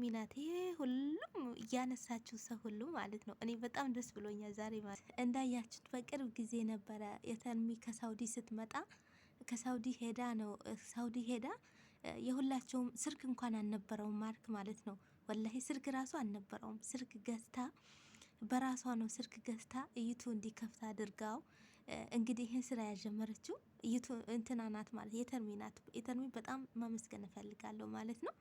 ሚናት ይሄ ሁሉም እያነሳችሁ ሰው ሁሉ ማለት ነው። እኔ በጣም ደስ ብሎኛል ዛሬ ማለት እንዳያችሁት በቅርብ ጊዜ ነበረ የተንሚ ከሳውዲ ስትመጣ ከሳውዲ ሄዳ ነው ሳውዲ ሄዳ የሁላቸውም ስልክ እንኳን አልነበረውም ማርክ ማለት ነው። ወላሂ ስልክ ራሱ አልነበረውም። ስልክ ገዝታ በራሷ ነው ስልክ ገዝታ እይቱ እንዲከፍት አድርጋው እንግዲህ ይህን ስራ ያጀመረችው እይቱ እንትና ናት ማለት የተንሚ ናት። የተንሚ በጣም ማመስገን እፈልጋለሁ ማለት ነው።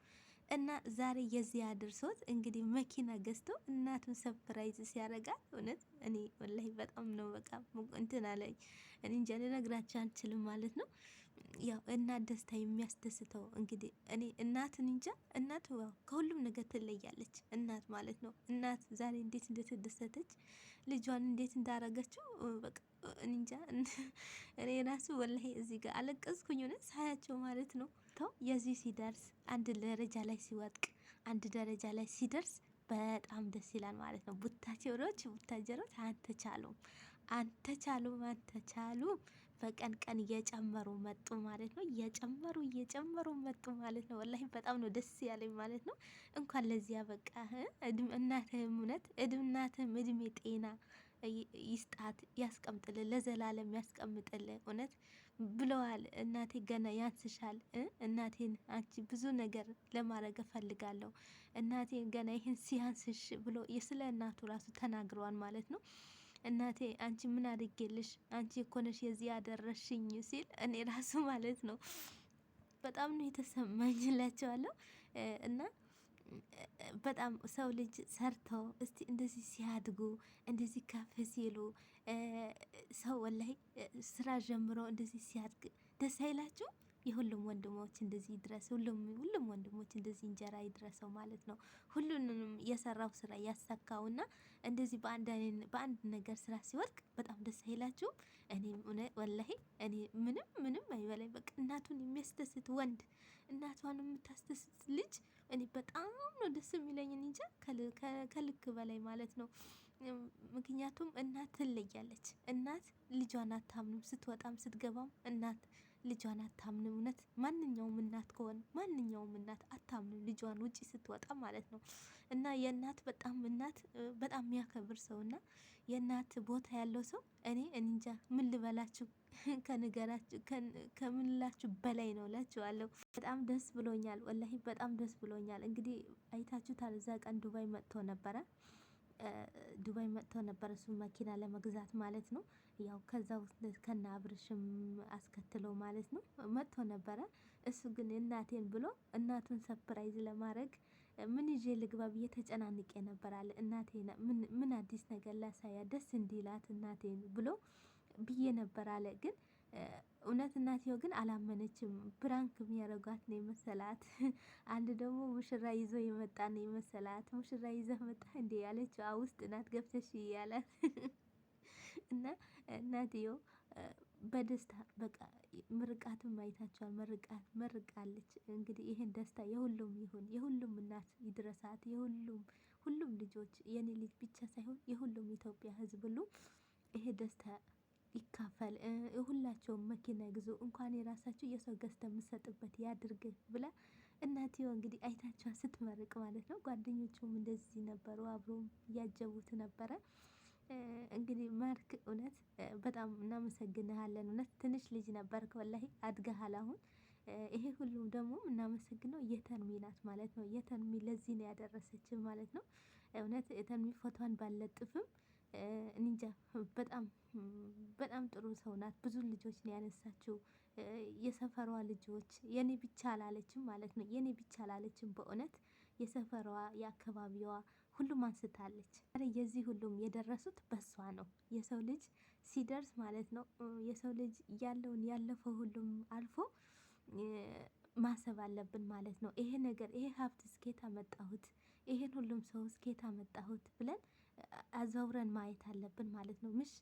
እና ዛሬ የዚህ አድርሶት እንግዲህ መኪና ገዝቶ እናቱን ሰፕራይዝ ሲያደርጋት እውነት እኔ ወላሂ በጣም ነው በቃ እንትን አለኝ። እኔ እንጃ ልነግራችሁ አልችልም ማለት ነው። ያው እናት ደስታ የሚያስደስተው እንግዲህ እኔ እናትን እንጃ እናት ከሁሉም ነገር ትለያለች። እናት ማለት ነው። እናት ዛሬ እንዴት እንደተደሰተች ልጇን እንዴት እንዳረገችው በቃ እንጃ እኔ ራሱ ወላሂ እዚህ ጋር አለቀስኩኝ እውነት ሳያቸው ማለት ነው። የዚህ ሲደርስ አንድ ደረጃ ላይ ሲወጥቅ አንድ ደረጃ ላይ ሲደርስ በጣም ደስ ይላል ማለት ነው። ቡታጀሮች አንተቻሉም አንተቻሉም በቀን ቀን እየጨመሩ መጡ ማለት ነው። እየጨመሩ መጡ ማለት ነው። ወላሂ በጣም ነው ደስ ያለኝ ማለት ነው። እንኳን ለዚያ በቃ እናትህም እውነት እናትህም እድሜ ጤና ይስጣት ያስቀምጥልን ለዘላለም ያስቀምጥልን እውነት ብለዋል። እናቴ ገና ያንስሻል እናቴን አንቺ ብዙ ነገር ለማድረግ እፈልጋለሁ እናቴን ገና ይህን ሲያንስሽ ብሎ ስለ እናቱ ራሱ ተናግረዋል ማለት ነው። እናቴ አንቺ ምን አድርጌልሽ አንቺ እኮ ነሽ የዚህ ያደረሽኝ ሲል እኔ ራሱ ማለት ነው በጣም ነው የተሰማኝ እላቸዋለሁ። እና በጣም ሰው ልጅ ሰርተው እስቲ እንደዚህ ሲያድጉ እንደዚህ ከፍ ሲሉ ሰው ወላሂ ስራ ጀምሮ እንደዚህ ሲያድግ ደስ አይላችሁ? የሁሉም ወንድሞች እንደዚህ ይድረስ። ሁሉም ወንድሞች እንደዚህ እንጀራ ይድረሰው ማለት ነው። ሁሉንም የሰራው ስራ ያሳካውና እንደዚህ በአንድ ነገር ስራ ሲወድቅ በጣም ደስ አይላችሁም? እኔ ወላሂ እኔ ምንም አይበላይ በቃ እናቱን የሚያስደስት ወንድ እናቷን የምታስደስት ልጅ እኔ በጣም ነው ደስ የሚለኝ እንጃ ከልክ በላይ ማለት ነው። ምክንያቱም እናት ትለያለች። እናት ልጇን አታምንም ስትወጣም ስትገባም እናት ልጇን አታምንም። እውነት ማንኛውም እናት ከሆነ ማንኛውም እናት አታምንም ልጇን ውጪ ስትወጣ ማለት ነው። እና የእናት እናት በጣም የሚያከብር ሰው እና የእናት ቦታ ያለው ሰው እኔ እንጃ ምን ልበላችሁ ከንገራችሁ ከምንላችሁ በላይ ነው እላችኋለሁ። በጣም ደስ ብሎኛል ወላሂ በጣም ደስ ብሎኛል። እንግዲህ አይታችሁታል እዛ ቀን ዱባይ መጥቶ ነበረ። ዱባይ መጥቶ ነበር እሱም መኪና ለመግዛት ማለት ነው። ያው ከዛ ውስጥ ከነ አብርሽም አስከትለው ማለት ነው መጥቶ ነበረ። እሱ ግን እናቴን ብሎ እናቱን ሰፕራይዝ ለማድረግ ምን ይዤ ልግባ ብዬ ተጨናንቄ ነበር አለ። እናቴን ምን አዲስ ነገር ላሳያ ደስ እንዲላት እናቴን ብሎ ብዬ ነበር አለ። ግን እውነት እናትየው ግን አላመነችም። ፕራንክ የሚያደርጓት ነው የመሰላት። አንድ ደግሞ ሙሽራ ይዞ የመጣ ነው የመሰላት። ሙሽራ ይዘህ መጣ እንዴ ያለችው ውስጥ ናት ገብተሽ ያላት እና እናትየው በደስታ በቃ ምርቃቱን አይታችኋል። መርቃለች። እንግዲህ ይሄን ደስታ የሁሉም ይሁን የሁሉም እናት ይድረሳት። ሁሉም ልጆች የኔ ልጅ ብቻ ሳይሆን የሁሉም ኢትዮጵያ ሕዝብ ሁሉ ይሄ ደስታ ይካፈል። ሁላቸውም መኪና ይግዙ እንኳን የራሳቸው የሰው ገዝተ የምትሰጥበት ያድርግ ብላ እናትየው እንግዲህ አይታችኋል ስትመርቅ ማለት ነው። ጓደኞቹም እንደዚህ ነበሩ አብሮም እያጀቡት ነበረ። እንግዲህ ማርክ እውነት በጣም እናመሰግንሃለን። እውነት ትንሽ ልጅ ነበርክ ወላሂ አድገሃል አሁን። ይሄ ሁሉም ደግሞ እናመሰግነው የተንሚ ናት ማለት ነው። የተንሚ ለዚህ ነው ያደረሰችን ማለት ነው። እውነት የተንሚ ፎቶዋን ባለጥፍም እንጃ በጣም ጥሩ ሰው ናት። ብዙ ልጆች ነው ያነሳችው። የሰፈሯ ልጆች የኔ ብቻ አላለችም ማለት ነው። የኔ ብቻ አላለችም በእውነት የሰፈሯ የአካባቢዋ ሁሉም አንስታለች። የዚህ ሁሉም የደረሱት በሷ ነው። የሰው ልጅ ሲደርስ ማለት ነው የሰው ልጅ ያለውን ያለፈው ሁሉም አልፎ ማሰብ አለብን ማለት ነው። ይሄ ነገር ይሄ ሀብት እስኬት አመጣሁት ይሄን ሁሉም ሰው እስኬት አመጣሁት ብለን አዘውረን ማየት አለብን ማለት ነው። ምሽ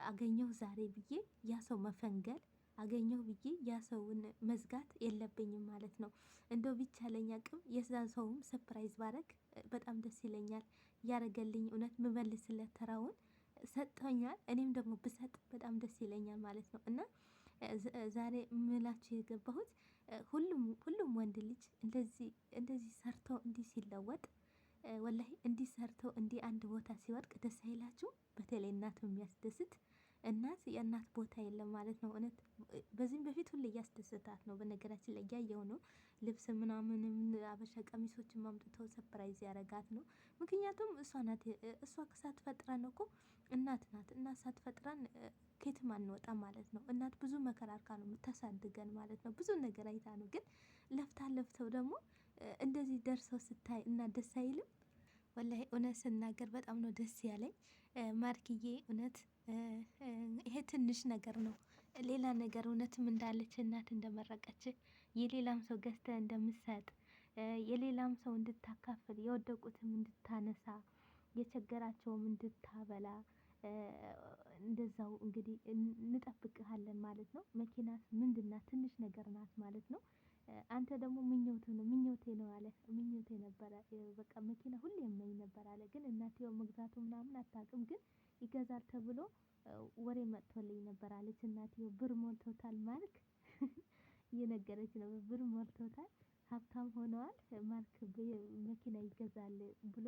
አገኘሁ ዛሬ ብዬ ያ ሰው መፈንገል አገኘሁ ብዬ ያ ሰውን መዝጋት የለብኝም ማለት ነው። እንደው ቢቻለኝ አቅም የዛ ሰውም ሰፕራይዝ ባረግ በጣም ደስ ይለኛል። ያረገልኝ እውነት ምመልስለት ተራውን ሰጥቶኛል። እኔም ደግሞ ብሰጥ በጣም ደስ ይለኛል ማለት ነው። እና ዛሬ ምላችሁ የገባሁት ሁሉም ወንድ ልጅ እንደዚህ ሰርቶ እንዲህ ሲለወጥ ወላሂ እንዲህ ሰርቶ እንዲህ አንድ ቦታ ሲወድቅ ደስ አይላችሁ? በተለይ እናት የሚያስደስት እናት የእናት ቦታ የለም ማለት ነው። እውነት በዚህም በፊት ሁሌ እያስደሰታት ነው። በነገራችን ላይ እያየው ነው። ልብስ ምናምንም አበሻ ቀሚሶችን አምጥተው ሰፕራይዝ ያረጋት ነው። ምክንያቱም እሷ ናት። እሷ ሳትፈጥረን እኮ እናት ናት። እናት ሳትፈጥረን ከየትም አንወጣም ማለት ነው። እናት ብዙ መከራ አርካ ነው የምታሳድገን ማለት ነው። ብዙ ነገር አይታ ነው። ግን ለፍተው ደግሞ እንደዚህ ደርሰው ስታይ እና ደስ አይልም? ወላሂ እውነት ስናገር በጣም ነው ደስ ያለኝ። ማርክዬ እውነት ይሄ ትንሽ ነገር ነው። ሌላ ነገር እውነትም እንዳለች እናት እንደመረቀች የሌላም ሰው ገዝተ እንደምሰጥ የሌላም ሰው እንድታካፍል የወደቁትም እንድታነሳ የቸገራቸውም እንድታበላ እንደዛው እንግዲህ እንጠብቅሃለን ማለት ነው። መኪናስ ምንድናት? ትንሽ ነገር ናት ማለት ነው። አንተ ደግሞ ምኞቴ ነው አለ። ምኞቴ ነበረ በቃ መኪና ሁሌ እመኝ ነበር አለ። ግን እናትየው መግዛቱ ምናምን አታውቅም። ግን ይገዛል ተብሎ ወሬ መጥቶልኝ ነበር አለች እናትየው። ብር ሞልቶታል ማርክ እየነገረች ነው። ብር ሞልቶታል፣ ሀብታም ሆነዋል፣ ማርክ መኪና ይገዛል ብሎ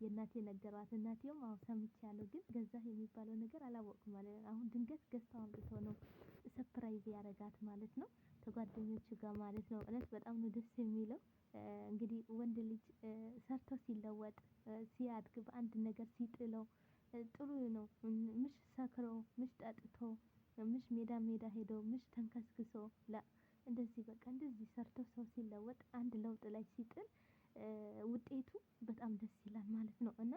የእናቴ ነገሯት። እናትየውም አዎ ሰምቻለሁ፣ ግን ገዛህ የሚባለው ነገር አላወቅኩም ማለት ነው። አሁን ድንገት ገዝተው አምጥቶ ነው ሰፕራይዝ ያረጋት ማለት ነው። ከጓደኞቹ ጋር ማለት ነው። እውነት በጣም ነው ደስ የሚለው። እንግዲህ ወንድ ልጅ ሰርቶ ሲለወጥ ሲያድግ በአንድ ነገር ሲጥለው ጥሩ ነው። ምሽ ሰክሮ ምሽ ጠጥቶ ምሽ ሜዳ ሄዶ ምሽ ተንከስክሶ እንደዚህ በቃ እንደዚህ ሰርቶ ሰው ሲለወጥ አንድ ለውጥ ላይ ሲጥል ውጤቱ በጣም ደስ ይላል ማለት ነው። እና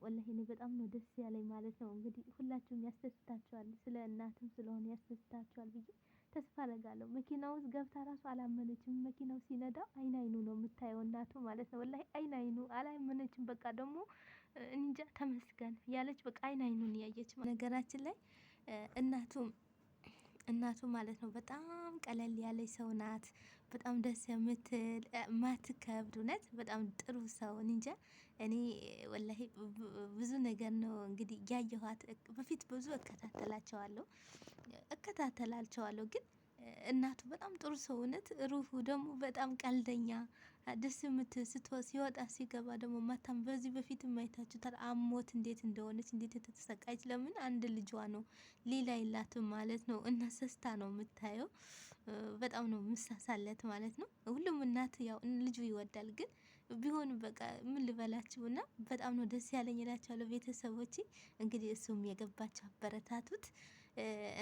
ወላሂ እኔ በጣም ነው ደስ ያለኝ ማለት ነው። እንግዲህ ሁላችሁም ያስደስታችኋል፣ ስለ እናትም ስለሆነ ያስደስታችኋል ብዬ ተስፋ አደርጋለሁ። መኪና ውስጥ ገብታ ራሱ አላመነችም። መኪናው ሲነዳ አይኑ ነው የምታየው እናቱ ማለት ነው። ወላሂ አይኑ አላመነችም። በቃ ደግሞ እንጃ ተመስገን ያለች በቃ አይኑን ያየች ነገራችን ላይ እናቱ ማለት ነው። በጣም ቀለል ያለች ሰው ናት። በጣም ደስ የምትል ማትከብድ፣ እውነት በጣም ጥሩ ሰው። እንጃ እኔ ወላሂ ብዙ ነገር ነው እንግዲህ ያየኋት። በፊት ብዙ እከታተላቸዋለሁ ግን እናቱ በጣም ጥሩ ሰው፣ እውነት ሩሁ ደግሞ በጣም ቀልደኛ፣ ደስ የምትል ሲወጣ ሲገባ ደግሞ ማታም በዚህ በፊት አይታችሁታል። አሞት እንዴት እንደሆነች እንዴት የተሰቃየች። ለምን አንድ ልጇ ነው ሌላ የላትም ማለት ነው። እና ሰስታ ነው የምታየው። በጣም ነው ምሳሳለት ማለት ነው። ሁሉም እናት ያው ልጁ ይወዳል። ግን ቢሆንም በቃ ምን ልበላችሁ እና በጣም ነው ደስ ያለኝ እላችኋለሁ ቤተሰቦቼ። እንግዲህ እሱም የገባችሁ አበረታቱት።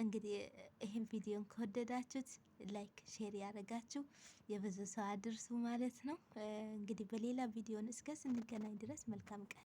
እንግዲህ ይህን ቪዲዮን ከወደዳችሁት ላይክ ሼር ያደረጋችሁ የብዙ ሰው አድርሱ ማለት ነው። እንግዲህ በሌላ ቪዲዮን እስከ ስንገናኝ ድረስ መልካም ቀን